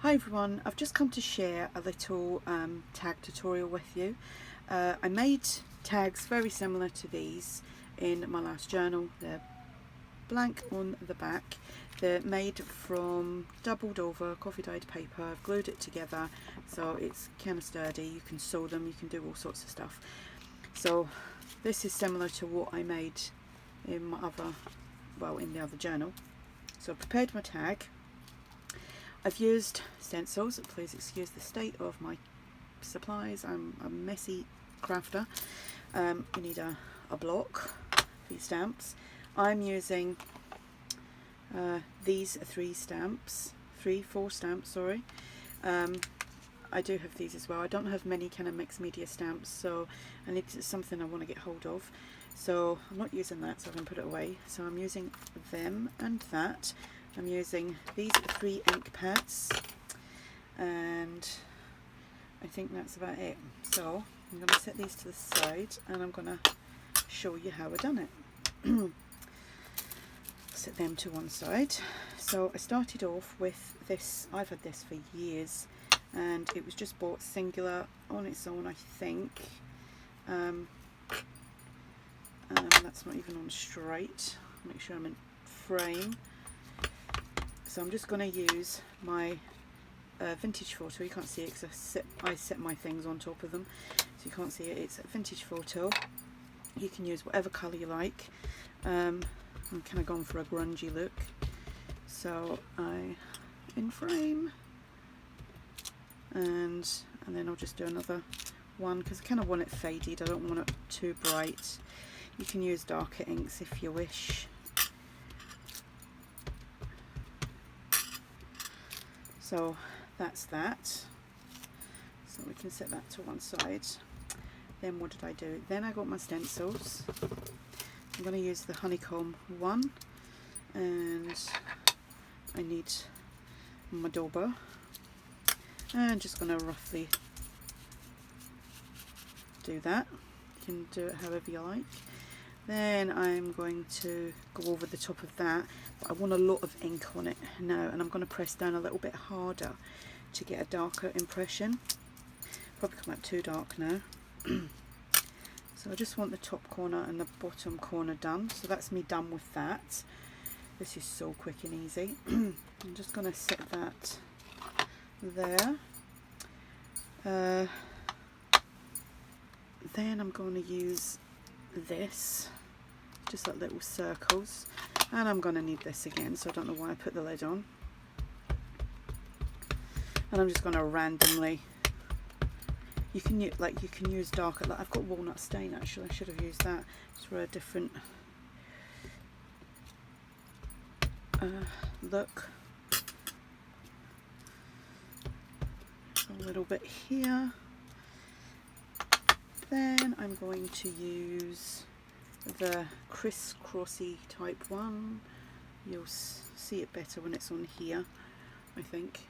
Hi everyone, I've just come to share a little tag tutorial with you. I made tags very similar to these in my last journal. They're blank on the back. They're made from doubled over coffee dyed paper. I've glued it together so it's kind of sturdy. You can sew them, you can do all sorts of stuff. So this is similar to what I made in my in the other journal. So I prepared my tag. I've used stencils. Please excuse the state of my supplies. I'm a messy crafter. You need a block for your stamps. I'm using these four stamps, sorry. I do have these as well. I don't have many kind of mixed media stamps, so I need something I want to get hold of. So I'm not using that, so I can put it away. So I'm using them and that. I'm using these 3 ink pads, and I think that's about it. So I'm going to set these to the side and I'm going to show you how I've done it. Set them to one side. So I started off with this. I've had this for years and it was just bought singular on its own, I think. That's not even on straight. Make sure I'm in frame. So I'm just going to use my vintage photo. You can't see it because I set my things on top of them, so you can't see it. It's a vintage photo. You can use whatever colour you like. I'm kind of going for a grungy look, so I in frame, and then I'll just do another one because I kind of want it faded. I don't want it too bright. You can use darker inks if you wish. So that's that. So we can set that to one side. Then what did I do? Then I got my stencils. I'm going to use the honeycomb one, and I need my dauber. And I'm just going to roughly do that. You can do it however you like. Then I'm going to go over the top of that, but I want a lot of ink on it now, and I'm going to press down a little bit harder to get a darker impression. Probably come out too dark now. So I just want the top corner and the bottom corner done. So that's me done with that. This is so quick and easy. I'm just going to set that there. Then I'm going to use this, just like little circles, and I'm going to need this again, so I don't know why I put the lid on. And I'm just going to randomly, you can use darker, like I've got walnut stain actually, I should have used that. It's for a different look. A little bit here. Then I'm going to use the crisscrossy type one. You'll see it better when it's on here, I think.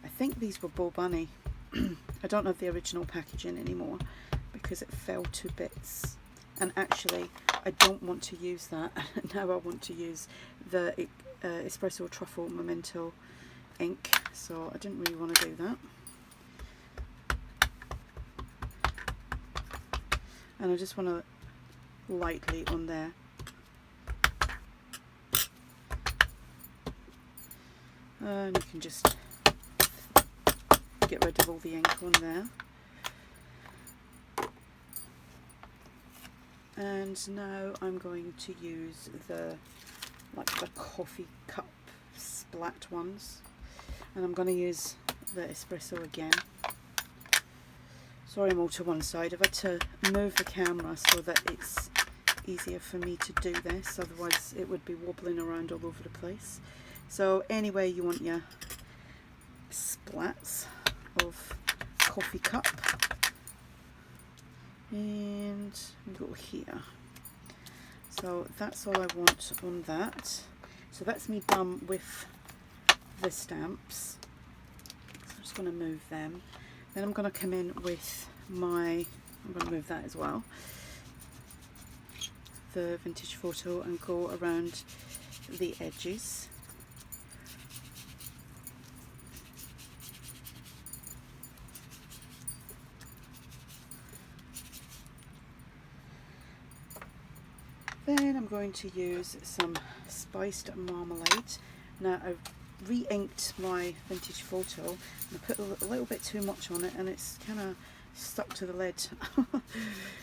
I think these were Bull Bunny. I don't have the original packaging anymore because it fell to bits. And actually, I don't want to use that. Now I want to use the Espresso Truffle Memento ink, so I didn't really want to do that. And I just want to lightly on there. And you can just get rid of all the ink on there. And now I'm going to use the coffee cup splat ones, and I'm going to use the espresso again. Sorry, I'm all to one side. I've had to move the camera so that it's easier for me to do this, otherwise it would be wobbling around all over the place. So anyway, you want your splats of coffee cup, and go here. So that's all I want on that. So that's me done with the stamps. So I'm just going to move them. Then I'm going to come in with I'm going to move that as well, the vintage photo, and go around the edges. then I'm going to use some spiced marmalade. Now I've re-inked my vintage photo and I put a little bit too much on it and it's kind of stuck to the lid.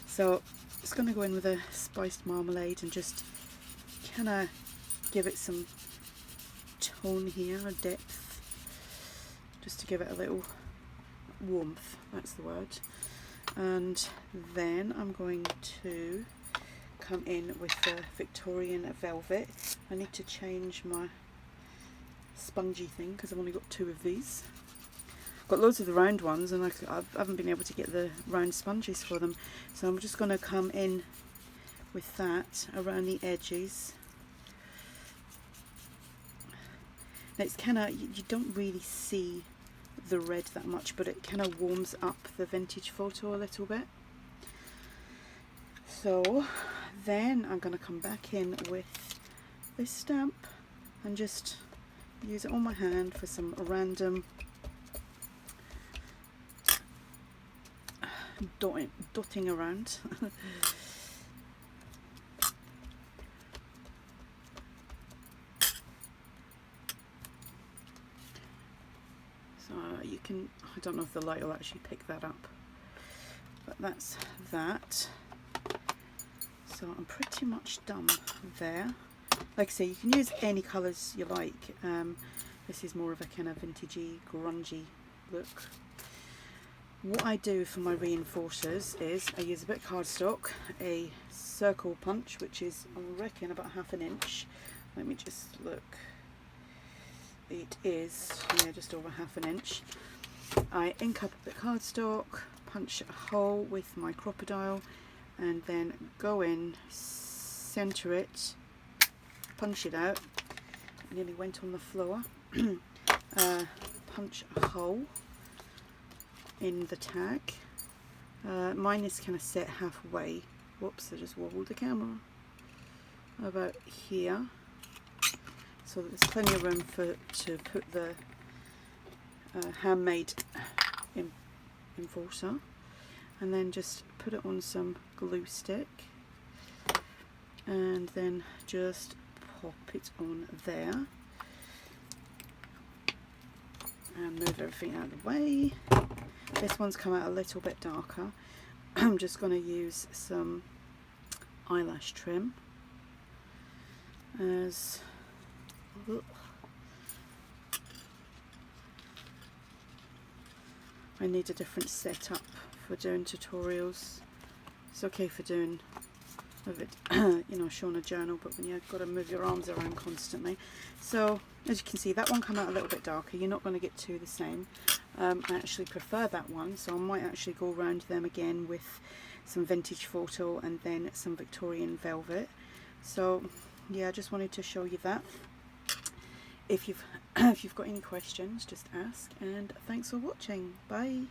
So it's going to go in with a spiced marmalade and just kind of give it some tone here, or depth, just to give it a little warmth, that's the word. And then I'm going to come in with the Victorian velvet. I need to change my spongy thing because I've only got 2 of these. I've got loads of the round ones and I haven't been able to get the round sponges for them, so I'm just going to come in with that around the edges. Now it's kind of, you don't really see the red that much, but it kind of warms up the vintage photo a little bit. So then I'm going to come back in with this stamp and just use it on my hand for some random dotting around. So you can, I don't know if the light will actually pick that up, but that's that. So I'm pretty much done there. Like I say, you can use any colours you like. This is more of a kind of vintagey, grungy look. What I do for my reinforcers is I use a bit of cardstock, a circle punch, which is, I reckon, about 1/2 inch. Let me just look. It is, yeah, just over 1/2 inch. I ink up a bit of cardstock, punch a hole with my crocodile, and then go in, centre it, punch it out. It nearly went on the floor. Punch a hole in the tag. Mine is kind of set halfway. Whoops, I just wobbled the camera. About here. So there's plenty of room to put the handmade enforcer. And then just put it on some glue stick. And then just pop it on there. And move everything out of the way. This one's come out a little bit darker. I'm just going to use some eyelash trim as I need a different setup for doing tutorials. It's okay for doing of it, you know, showing a journal, but when you've got to move your arms around constantly. So as you can see, that one came out a little bit darker. You're not going to get two the same. I actually prefer that one, so I might actually go around them again with some vintage photo and then some Victorian velvet. So yeah, I just wanted to show you that. If you've got any questions, just ask, and thanks for watching. Bye.